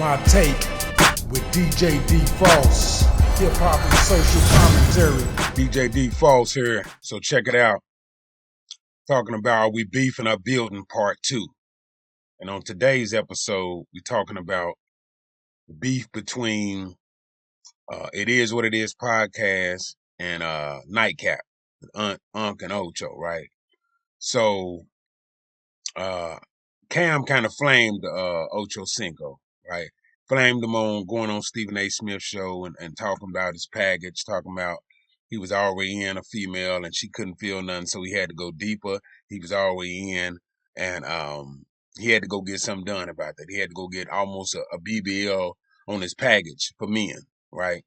My Take with DJ D Falls. Hip hop and social commentary. DJ D Falls here, so check it out. Talking about Are We Beefing or Building Part 2. And on today's episode, we're talking about beef between It Is What It Is podcast and NightCap, Unc and Ocho, right? So Cam kind of flamed Ocho Cinco, right? Flamed him on going on Stephen A. Smith's show and talking about his package, talking about he was already in a female and she couldn't feel nothing, so he had to go deeper. He was already in, and he had to go get something done about that. He had to go get almost a BBL on his package for men, right?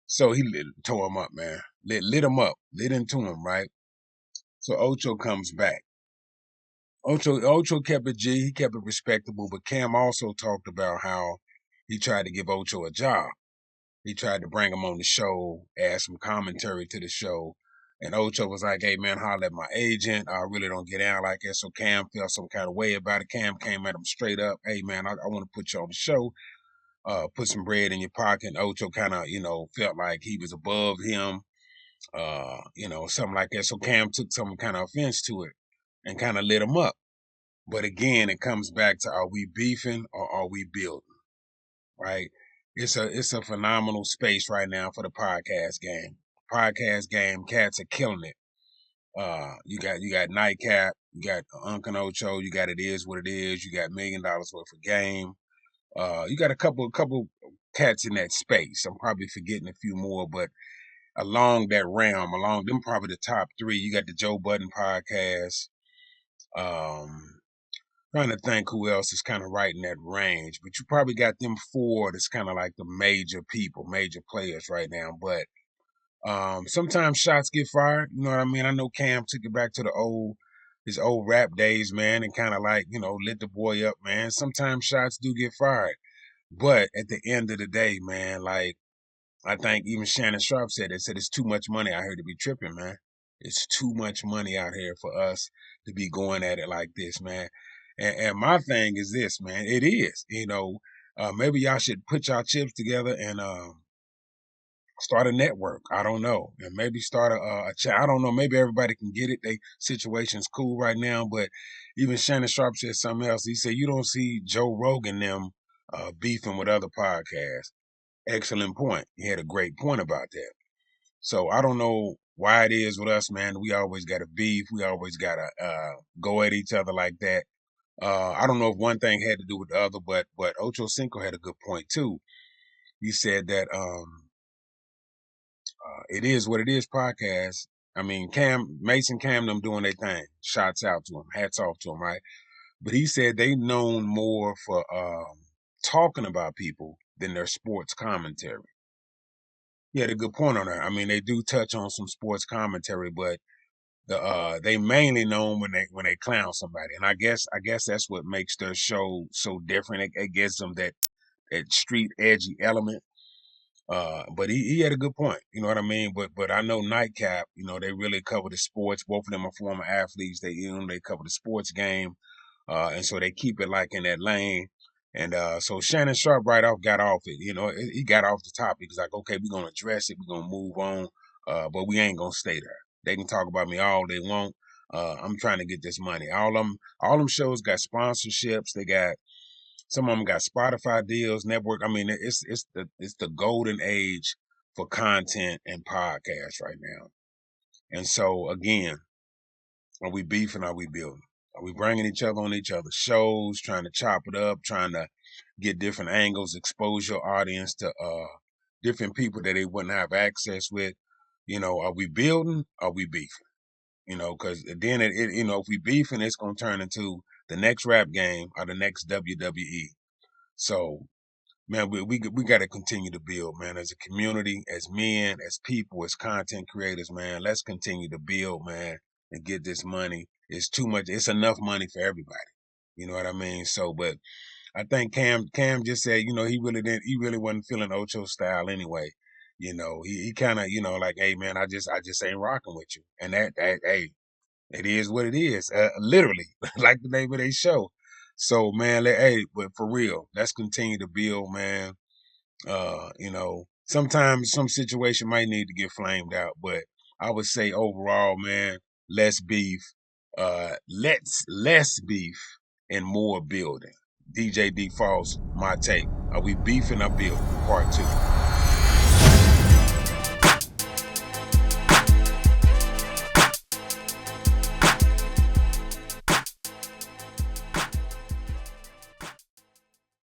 So he tore him up, man. Lit him up, lit into him, right? So Ocho comes back. Ocho kept it G, he kept it respectable, but Cam also talked about how he tried to give Ocho a job. He tried to bring him on the show, add some commentary to the show, and Ocho was like, hey man, holler at my agent, I really don't get out like that. So Cam felt some kind of way about it. Cam came at him straight up, hey man, I want to put you on the show, put some bread in your pocket. And Ocho kind of, felt like he was above him, something like that. So Cam took some kind of offense to it and kind of lit him up. But again, it comes back to, are we beefing or are we building? Right? It's a phenomenal space right now for the podcast game. Podcast game, cats are killing it. You got NightCap, you got Unc Ocho, you got It Is What It Is, you got $1 Million Worth of Game. You got a couple cats in that space. I'm probably forgetting a few more, but along that realm, along them probably the top three. You got the Joe Budden podcast. Trying to think who else is kind of right in that range, but you probably got them four that's kind of like the major people, major players right now. But sometimes shots get fired. You know what I mean? I know Cam took it back to his old rap days, man, and kind of like, lit the boy up, man. Sometimes shots do get fired. But at the end of the day, man, like, I think even Shannon Sharp said it's too much money out here to be tripping, man. It's too much money out here for us to be going at it like this, man. And my thing is this, man. It is, maybe y'all should put y'all chips together and start a network. I don't know, and maybe start a chat. I don't know. Maybe everybody can get it. They situation's cool right now, but even Shannon Sharp said something else. He said you don't see Joe Rogan them beefing with other podcasts. Excellent point. He had a great point about that. So I don't know why it is with us, man. We always got to beef. We always got to go at each other like that. I don't know if one thing had to do with the other, but Ocho Cinco had a good point too. He said that It Is What It Is podcast. I mean, Mase and Cam them doing their thing. Shots out to them. Hats off to them, right? But he said they known more for talking about people than their sports commentary. He had a good point on that. I mean, they do touch on some sports commentary, but they mainly known when they clown somebody, and I guess that's what makes their show so different. It gives them that street edgy element. But he had a good point, you know what I mean. But I know NightCap, they really cover the sports. Both of them are former athletes. They cover the sports game, and so they keep it like in that lane. And so Shannon Sharp right off got off it. He got off the topic. He's like, okay, we're gonna address it. We're gonna move on, but we ain't gonna stay there. They can talk about me all they want. I'm trying to get this money. All them shows got sponsorships. They got some of them got Spotify deals, network. I mean, it's the golden age for content and podcasts right now. And so again, are we beefing? Are we building? Are we bringing each other on each other's shows, trying to chop it up, trying to get different angles, expose your audience to different people that they wouldn't have access with? Are we building? Are we beefing? Because then if we beefing, it's gonna turn into the next rap game or the next WWE. So, man, we got to continue to build, man, as a community, as men, as people, as content creators, man. Let's continue to build, man, and get this money. It's too much. It's enough money for everybody. You know what I mean? So, but I think Cam just said, he really wasn't feeling Ocho style anyway. He kind of, like, hey man, I just ain't rocking with you. And that hey, it is what it is. Literally, like the name of their show. So man, hey, but for real, let's continue to build, man. You know, sometimes some situation might need to get flamed out, but I would say overall, man, less beef, less beef and more building. DJ D Falls, my take. Are we beefing or building? Part 2.